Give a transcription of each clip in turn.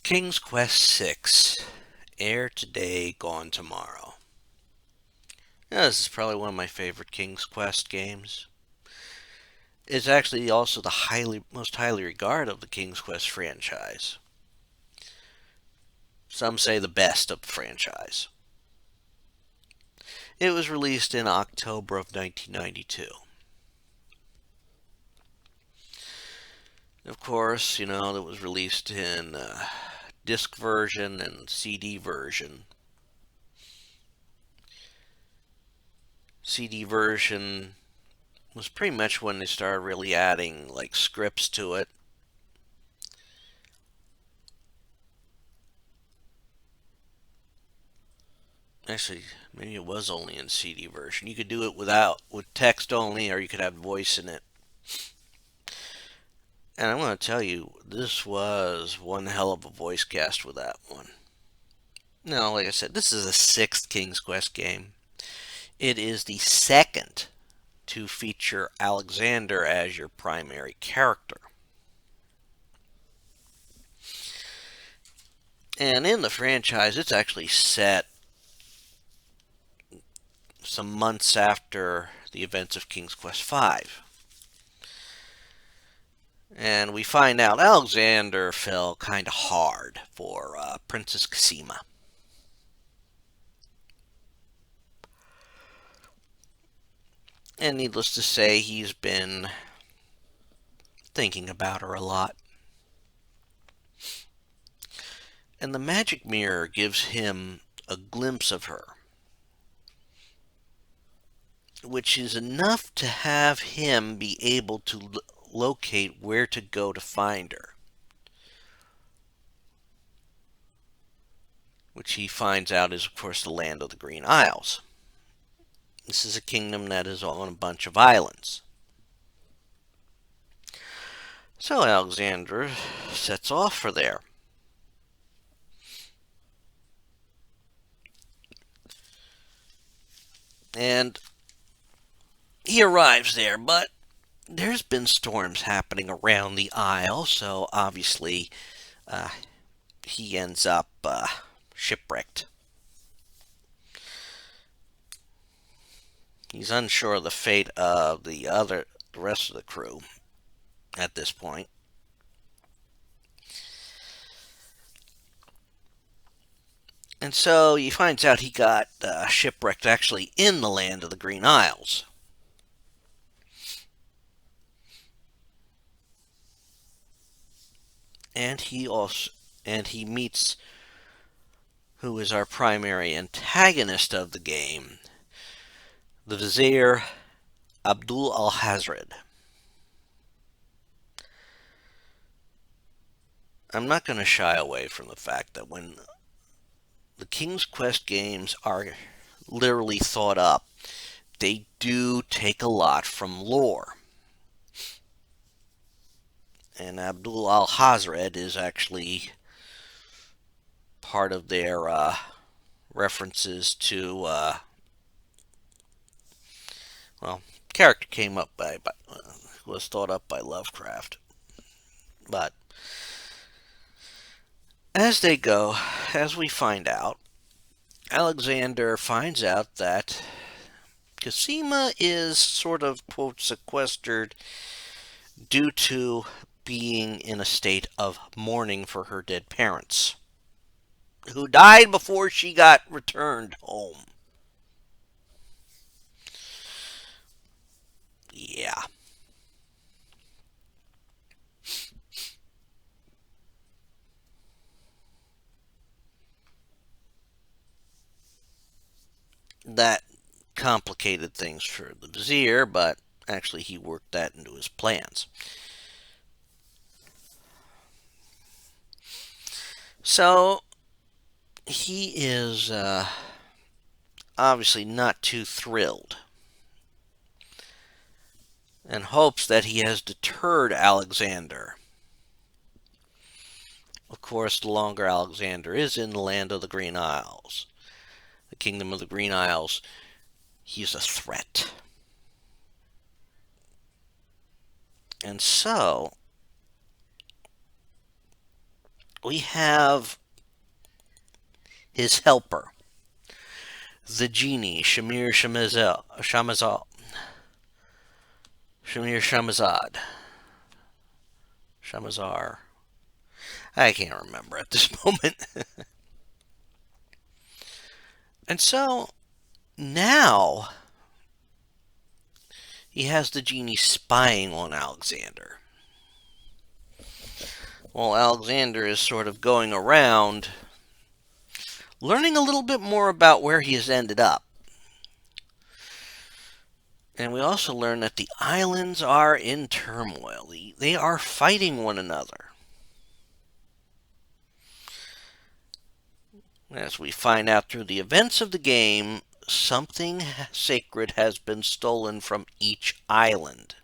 King's Quest VI. Air today, gone tomorrow. Yeah, this is probably one of my favorite King's Quest games. It's actually also the most highly regarded of the King's Quest franchise. Some say the best of the franchise. It was released in October of 1992. Of course, it was released in disc version and CD version. CD version was pretty much when they started really adding like scripts to it. Actually, maybe it was only in CD version. You could do it with text only, or you could have voice in it. And I'm going to tell you, this was one hell of a voice cast with that one. No, like I said, this is the sixth King's Quest game. It is the second to feature Alexander as your primary character. And in the franchise, it's actually set some months after the events of King's Quest V. And we find out Alexander fell kind of hard for Princess Cosima. And needless to say, he's been thinking about her a lot. And the magic mirror gives him a glimpse of her, which is enough to have him be able to locate where to go to find her. Which he finds out is, of course, the land of the Green Isles. This is a kingdom that is on a bunch of islands. So Alexander sets off for there. And he arrives there, but there's been storms happening around the isle, so obviously he ends up shipwrecked. He's unsure of the fate of the rest of the crew at this point. And so he finds out he got shipwrecked actually in the land of the Green Isles. And he meets who is our primary antagonist of the game, the Vizier Abdul al-Hazred. I'm not going to shy away from the fact that when the King's Quest games are literally thought up, they do take a lot from lore. And Abdul al-Hazred is actually part of their references to, character came up was thought up by Lovecraft. But as they go, as we find out, Alexander finds out that Cosima is sort of, quote, sequestered due to being in a state of mourning for her dead parents, who died before she got returned home. Yeah. That complicated things for the Vizier, but actually he worked that into his plans. So he is obviously not too thrilled and hopes that he has deterred Alexander. Of course, the longer Alexander is in the land of the Green Isles, the kingdom of the Green Isles, he's a threat. And so, we have his helper, the genie, Shamir Shamazad. Shamazar. I can't remember at this moment. And so now he has the genie spying on Alexander. While Alexander is sort of going around learning a little bit more about where he has ended up. And we also learn that the islands are in turmoil. They are fighting one another. As we find out through the events of the game, something sacred has been stolen from each island.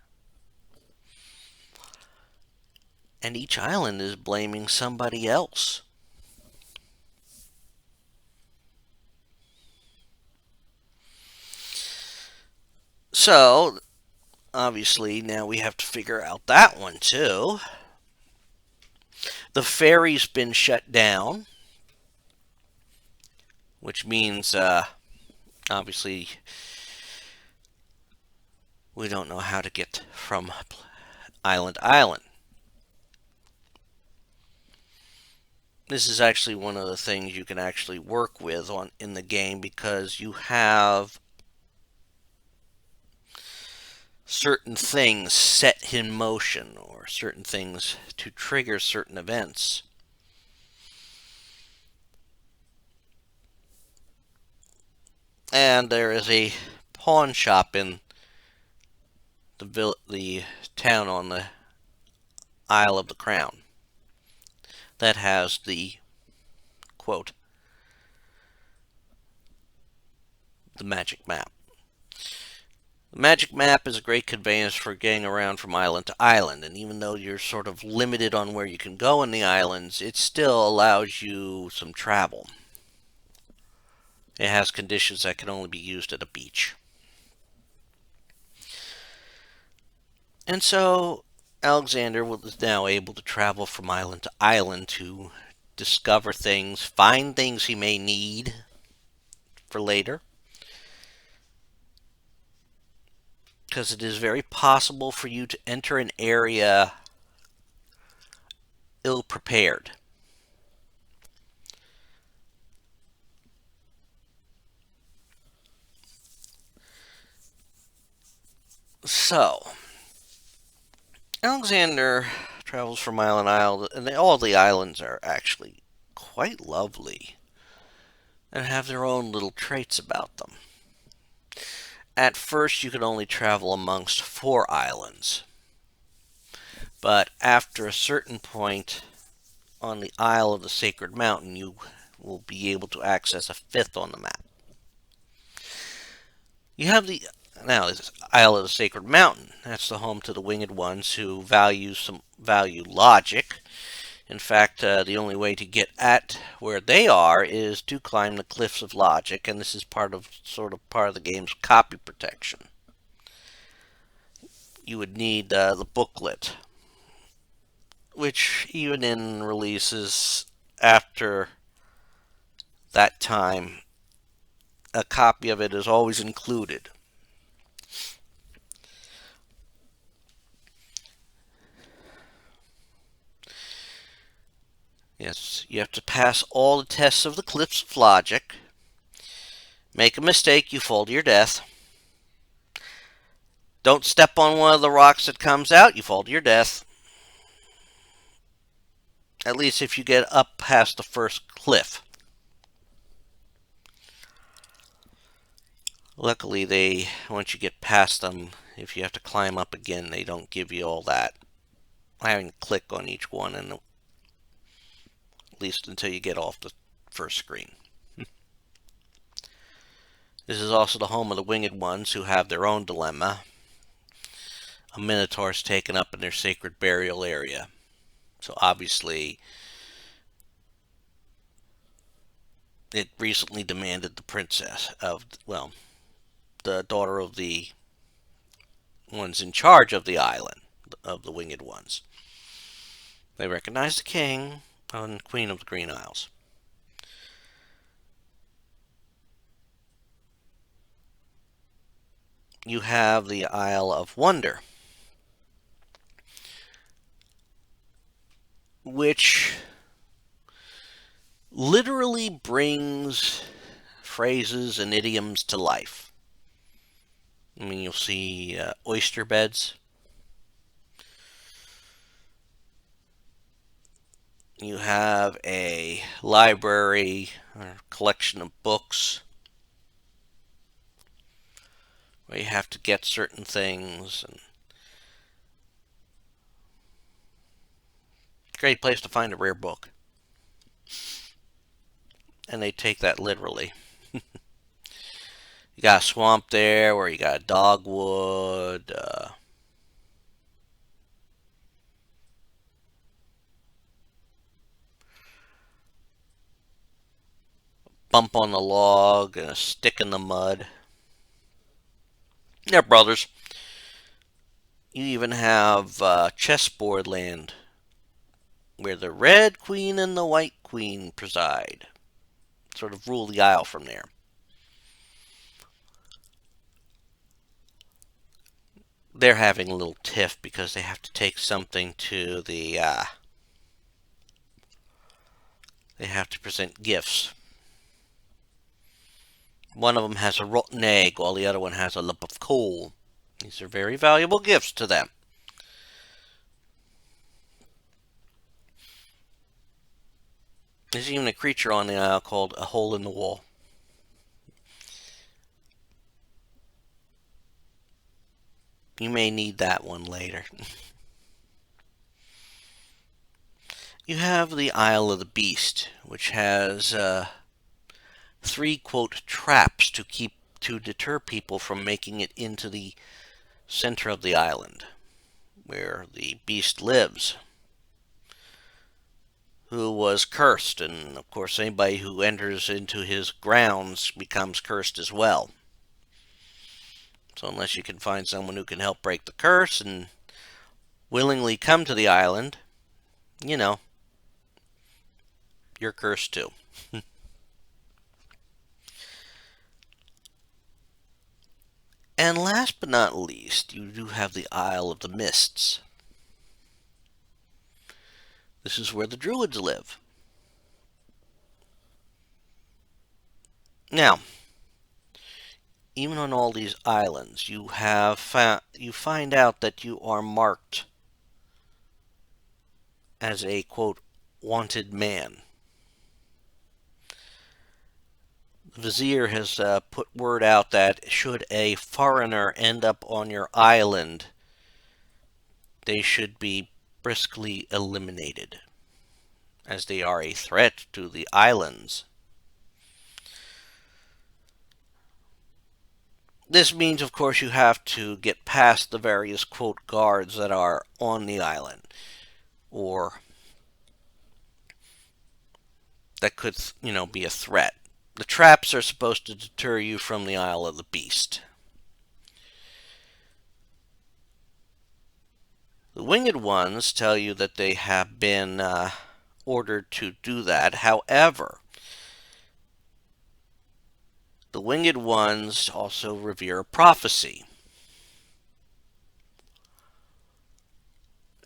And each island is blaming somebody else. So, obviously, now we have to figure out that one too. The ferry's been shut down, which means, obviously, we don't know how to get from island to island. This is actually one of the things you can actually work with in the game, because you have certain things set in motion, or certain things to trigger certain events. And there is a pawn shop in the town on the Isle of the Crown that has the, quote, the magic map. The magic map is a great conveyance for getting around from island to island, and even though you're sort of limited on where you can go in the islands, it still allows you some travel. It has conditions that can only be used at a beach. And so Alexander is now able to travel from island to island to discover things, find things he may need for later. Because it is very possible for you to enter an area ill-prepared. So, Alexander travels from island to island, and all the islands are actually quite lovely and have their own little traits about them. At first, you can only travel amongst 4 islands, but after a certain point on the Isle of the Sacred Mountain, you will be able to access a 5th on the map. You have now this Isle of the Sacred Mountain. That's the home to the Winged Ones, who value logic. In fact, the only way to get at where they are is to climb the cliffs of logic, and this is part of the game's copy protection. You would need the booklet, which even in releases after that time, a copy of it is always included. Yes, you have to pass all the tests of the cliffs of logic. Make a mistake, you fall to your death. Don't step on one of the rocks that comes out, you fall to your death. At least if you get up past the first cliff. Luckily, once you get past them, if you have to climb up again, they don't give you all that. Having to click on each one, and at least until you get off the first screen. This is also the home of the Winged Ones, who have their own dilemma. A Minotaur is taken up in their sacred burial area. So obviously, it recently demanded the princess of, well, the daughter of the ones in charge of the island, of the Winged Ones. They recognize the king, Queen of the Green Isles. You have the Isle of Wonder, which literally brings phrases and idioms to life. I mean, you'll see oyster beds. You have a library or collection of books where you have to get certain things. And great place to find a rare book. And they take that literally. You got a swamp there where you got dogwood, bump on the log, and a stick in the mud. Yeah, brothers. You even have chessboard land where the Red Queen and the White Queen preside. Sort of rule the Isle from there. They're having a little tiff because they have to take something to the. They have to present gifts. One of them has a rotten egg, while the other one has a lump of coal. These are very valuable gifts to them. There's even a creature on the isle called a hole in the wall. You may need that one later. You have the Isle of the Beast, which has three, quote, traps to deter people from making it into the center of the island, where the beast lives, who was cursed, and of course anybody who enters into his grounds becomes cursed as well. So unless you can find someone who can help break the curse and willingly come to the island, you know, you're cursed too. And last but not least, you do have the Isle of the Mists. This is where the druids live. Now, even on all these islands, you find out that you are marked as a, quote, wanted man. The vizier has put word out that should a foreigner end up on your island, they should be briskly eliminated, as they are a threat to the islands. This means, of course, you have to get past the various, quote, guards that are on the island, or that could, be a threat. The traps are supposed to deter you from the Isle of the Beast. The winged ones tell you that they have been ordered to do that. However, the winged ones also revere prophecy.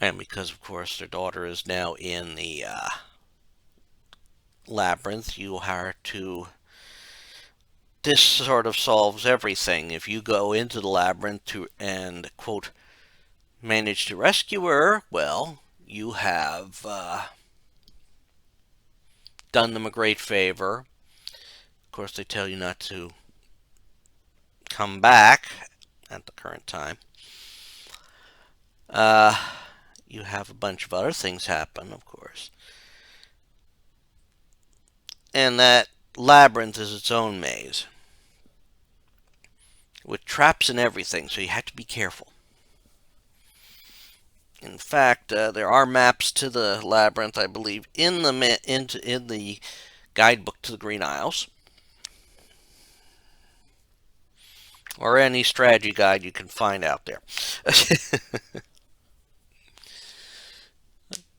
And because, of course, their daughter is now in the labyrinth, you are to. This sort of solves everything. If you go into the labyrinth and, quote, manage to rescue her, well, you have done them a great favor. Of course, they tell you not to come back at the current time. You have a bunch of other things happen, of course. And that labyrinth is its own maze, with traps and everything, so you have to be careful. In fact, there are maps to the labyrinth, I believe, in the guidebook to the Green Isles, or any strategy guide you can find out there.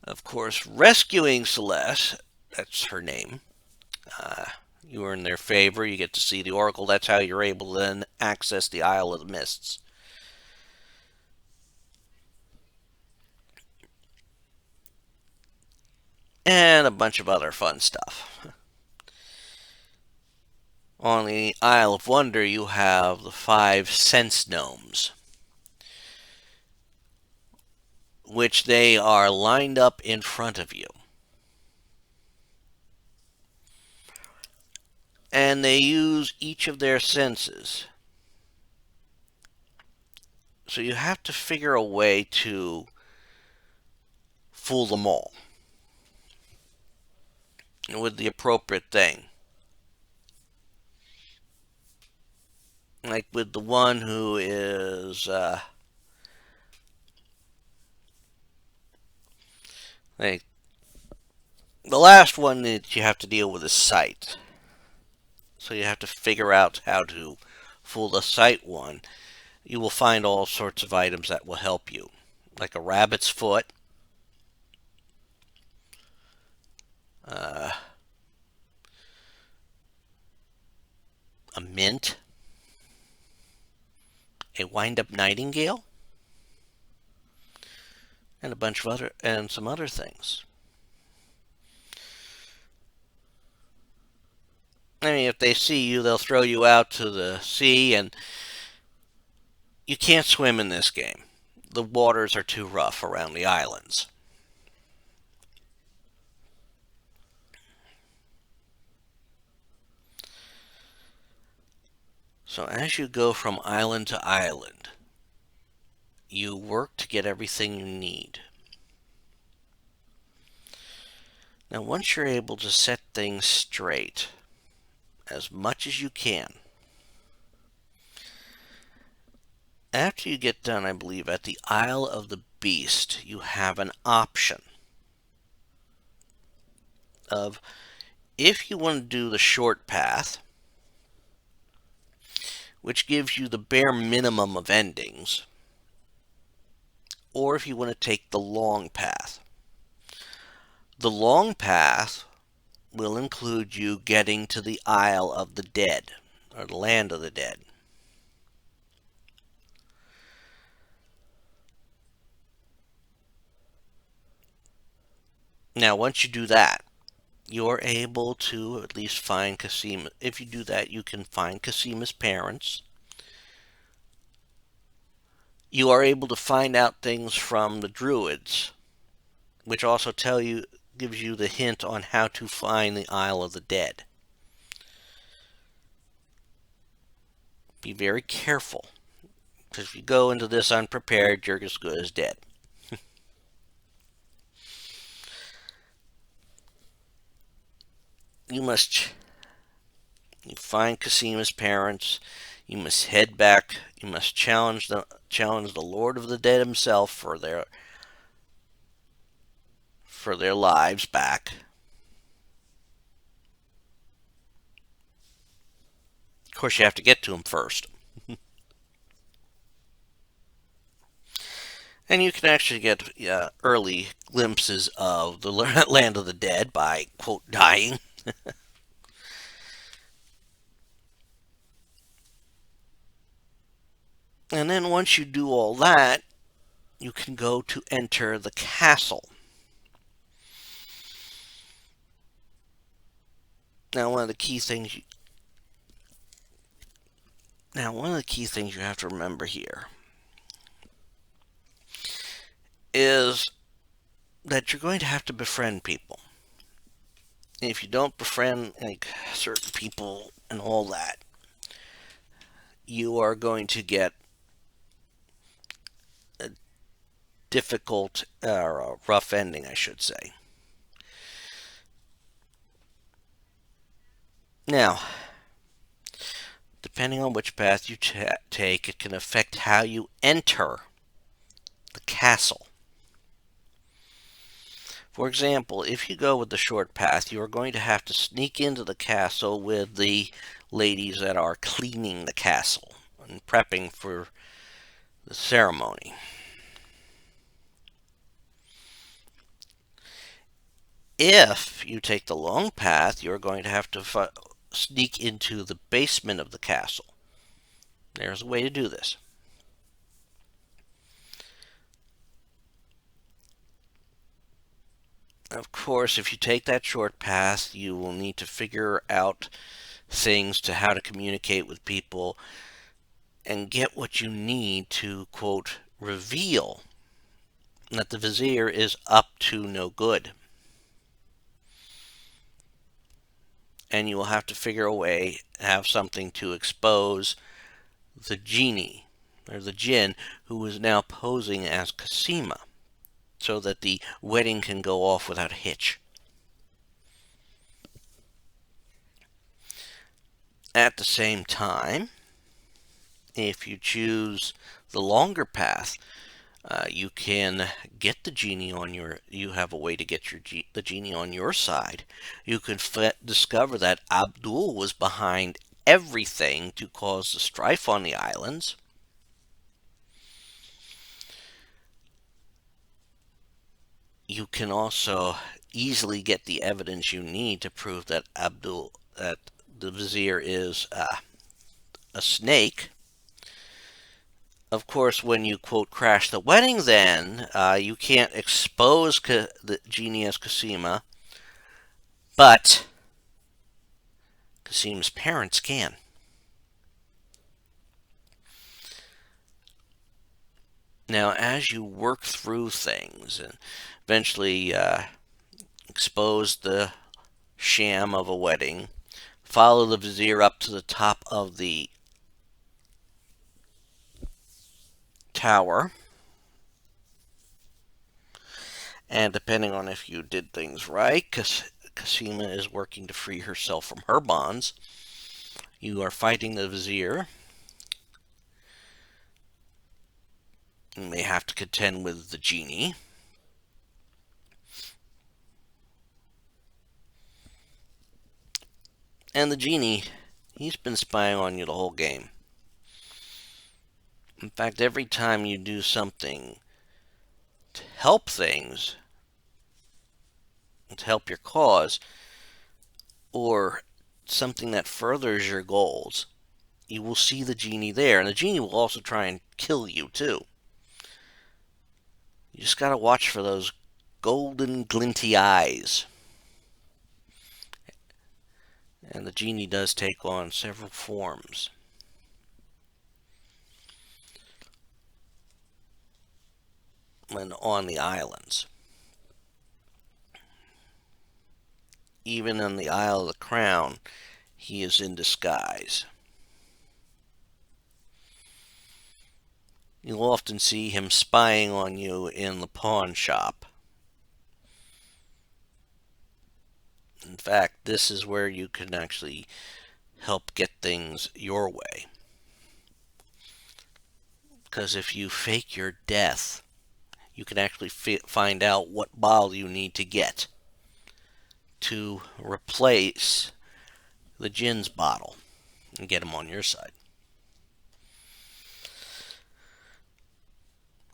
Of course, rescuing Celeste, that's her name, you earn their favor, you get to see the Oracle. That's how you're able to then access the Isle of the Mists. And a bunch of other fun stuff. On the Isle of Wonder, you have the 5 sense gnomes, which they are lined up in front of you. And they use each of their senses. So you have to figure a way to fool them all with the appropriate thing. Like with the one who is like the last one that you have to deal with is sight. So you have to figure out how to fool the sight one. You will find all sorts of items that will help you, like a rabbit's foot, uh, a mint, a wind-up nightingale, and a bunch of other and some other things. I mean, if they see you, they'll throw you out to the sea, and you can't swim in this game. The waters are too rough around the islands. So as you go from island to island, you work to get everything you need. Now, once you're able to set things straight, as much as you can, after you get done, I believe, at the Isle of the Beast, you have an option of if you want to do the short path, which gives you the bare minimum of endings, or if you want to take the long path. The long path will include you getting to the Isle of the Dead, or the Land of the Dead. Now, once you do that, you're able to at least find Cosima. If you do that, you can find Cosima's parents. You are able to find out things from the druids, which also gives you the hint on how to find the Isle of the Dead. Be very careful, because if you go into this unprepared, you're as good as dead. You find Cosima's parents. You must head back. You must challenge the Lord of the Dead himself for their lives back. Of course, you have to get to him first. And you can actually get early glimpses of the land of the dead by, quote, dying. And then once you do all that, you can go to enter the castle. Now, one of the key things you have to remember here is that you're going to have to befriend people. And if you don't befriend like certain people and all that, you are going to get a difficult or a rough ending, I should say. Now, depending on which path you take, it can affect how you enter the castle. For example, if you go with the short path, you are going to have to sneak into the castle with the ladies that are cleaning the castle and prepping for the ceremony. If you take the long path, you're going to have to sneak into the basement of the castle. There's a way to do this. Of course, if you take that short path, you will need to figure out things to how to communicate with people and get what you need to, quote, reveal that the vizier is up to no good. And you will have to figure a way, have something to expose the genie, or the jinn, who is now posing as Cosima, so that the wedding can go off without a hitch. At the same time, if you choose the longer path, you can get the genie on your. You have a way to get the genie on your side. You can discover that Abdul was behind everything to cause the strife on the islands. You can also easily get the evidence you need to prove that that the vizier is a snake. Of course, when you, quote, crash the wedding, then you can't expose the genie as Cosima, but Cosima's parents can. Now, as you work through things and eventually expose the sham of a wedding, follow the vizier up to the top of the tower, and depending on if you did things right, because Cosima is working to free herself from her bonds, you are fighting the vizier. You may have to contend with the genie. And the genie, he's been spying on you the whole game. In fact, every time you do something to help things, to help your cause, or something that furthers your goals, you will see the genie there. And the genie will also try and kill you, too. You just gotta watch for those golden, glinty eyes. And the genie does take on several forms. When on the islands. Even in the Isle of the Crown, he is in disguise. You'll often see him spying on you in the pawn shop. In fact, this is where you can actually help get things your way. Because if you fake your death, you can actually find out what bottle you need to get to replace the jinn's bottle and get him on your side.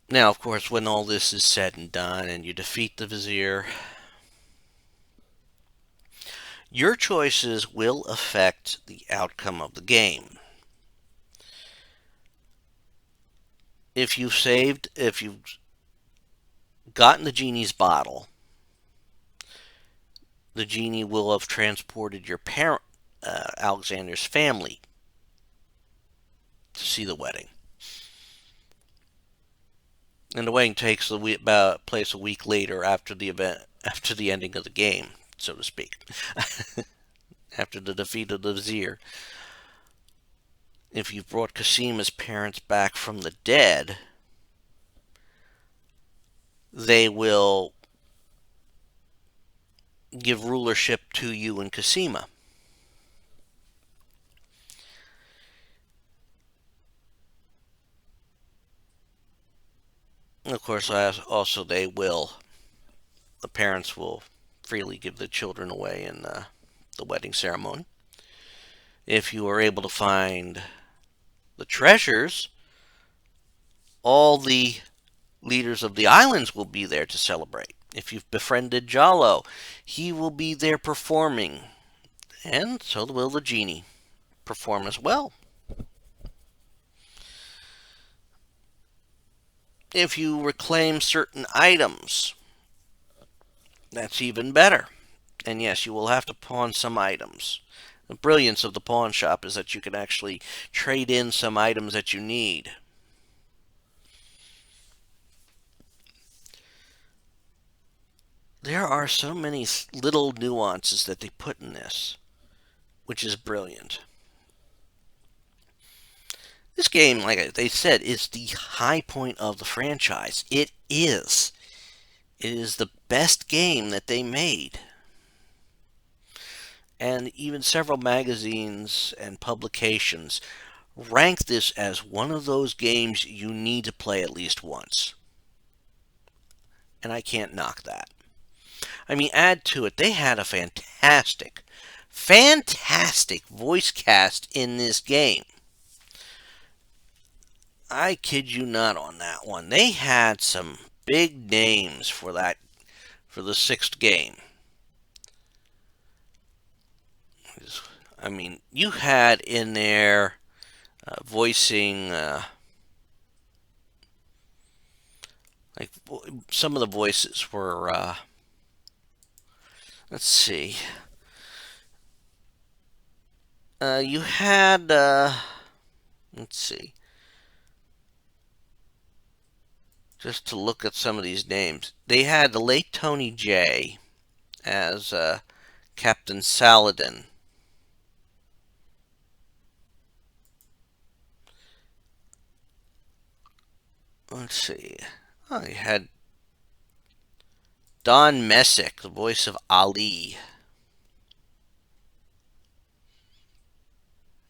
Now, of course, when all this is said and done and you defeat the vizier, your choices will affect the outcome of the game. If you've gotten the genie's bottle, the genie will have transported your parent, Alexander's family, to see the wedding. And the wedding takes place a week later after the ending of the game, so to speak, after the defeat of the vizier. If you've brought Cosima's parents back from the dead, they will give rulership to you and Cosima. And of course, also the parents will freely give the children away in the wedding ceremony. If you are able to find the treasures, all the leaders of the islands will be there to celebrate. If you've befriended Jalo, he will be there performing, and so will the genie perform as well. If you reclaim certain items, that's even better. And yes, you will have to pawn some items. The brilliance of the pawn shop is that you can actually trade in some items that you need. There are so many little nuances that they put in this, which is brilliant. This game, like they said, is the high point of the franchise. It is. It is the best game that they made. And even several magazines and publications rank this as one of those games you need to play at least once. And I can't knock that. I mean, add to it, they had a fantastic voice cast in this game. I kid you not on that one. They had some big names for the sixth game. I mean, you had in there voicing like some of the voices were let's see. You had let's see. Just to look at some of these names, they had the late Tony J as Captain Saladin. Let's see. Oh, you had Don Messick, the voice of Ali.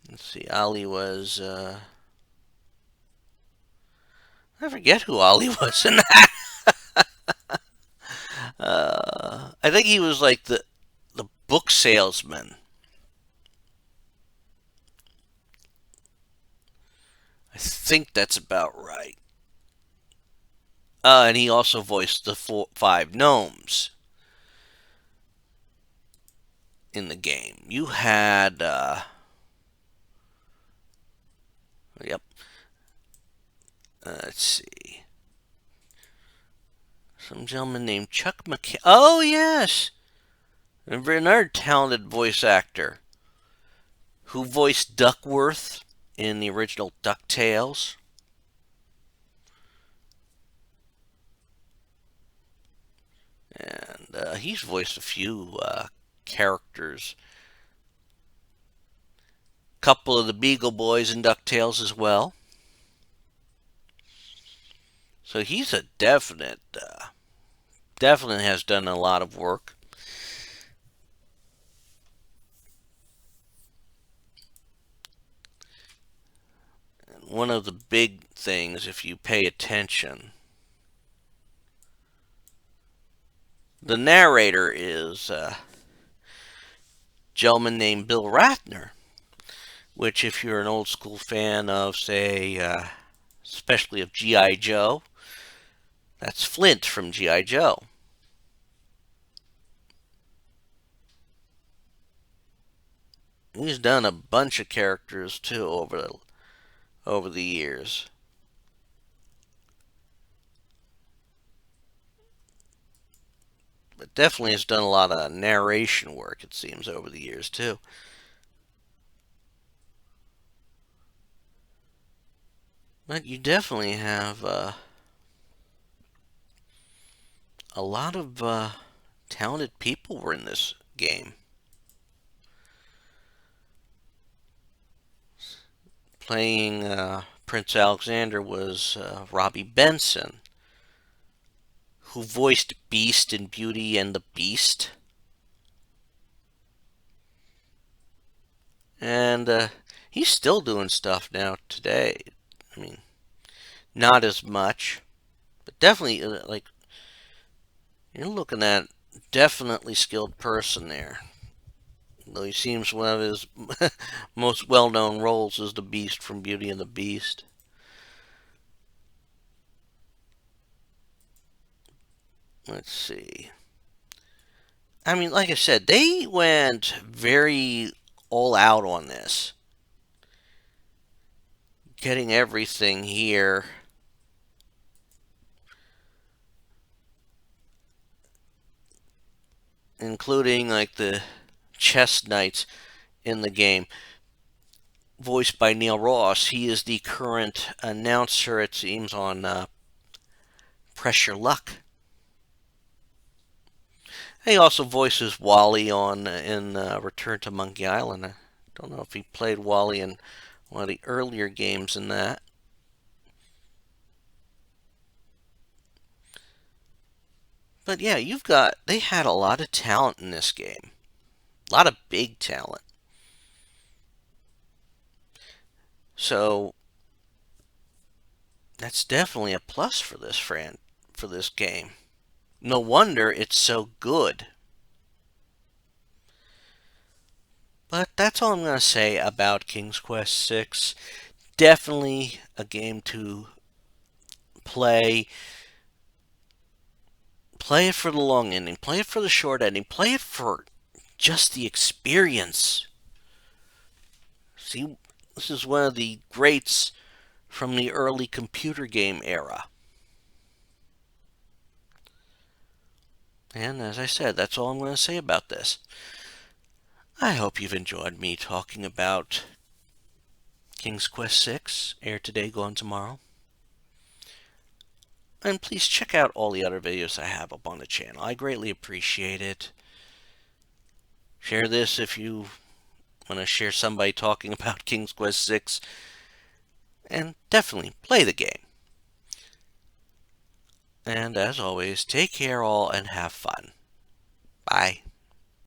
Let's see. Ali was. I forget who Ali was in that. I think he was like the book salesman. I think that's about right. And he also voiced the five gnomes in the game. You had, yep. Let's see. Some gentleman named Chuck McKay. Oh, yes. Another talented voice actor who voiced Duckworth in the original DuckTales. And he's voiced a few characters. A couple of the Beagle Boys in DuckTales as well. So he's a definitely has done a lot of work. And one of the big things, if you pay attention, the narrator is a gentleman named Bill Ratner, which if you're an old school fan of, say, especially of G.I. Joe, that's Flint from G.I. Joe. He's done a bunch of characters too over the years. But definitely has done a lot of narration work, it seems, over the years too. But you definitely have a lot of talented people were in this game. Playing Prince Alexander was Robbie Benson, who voiced Beast in Beauty and the Beast. And he's still doing stuff now today. I mean, not as much, but definitely, like, you're looking at definitely skilled person there. Though he seems one of his most well-known roles is the Beast from Beauty and the Beast. let's see. I mean, like I said, they went very all out on this, getting everything here, including like the chess knights in the game, voiced by Neil Ross. He is the current announcer, it seems, on Press Your Luck. He also voices Wally on in Return to Monkey Island. I don't know if he played Wally in one of the earlier games in that. But yeah, they had a lot of talent in this game. A lot of big talent. So that's definitely a plus for for this game. No wonder it's so good. But that's all I'm going to say about King's Quest 6. Definitely a game to play. Play it for the long ending, play it for the short ending, play it for just the experience. See, this is one of the greats from the early computer game era. And as I said, that's all I'm going to say about this. I hope you've enjoyed me talking about King's Quest 6, Air Today, Gone Tomorrow. And please check out all the other videos I have up on the channel. I greatly appreciate it. Share this if you want to share somebody talking about King's Quest 6. And definitely play the game. And as always, take care all and have fun. Bye.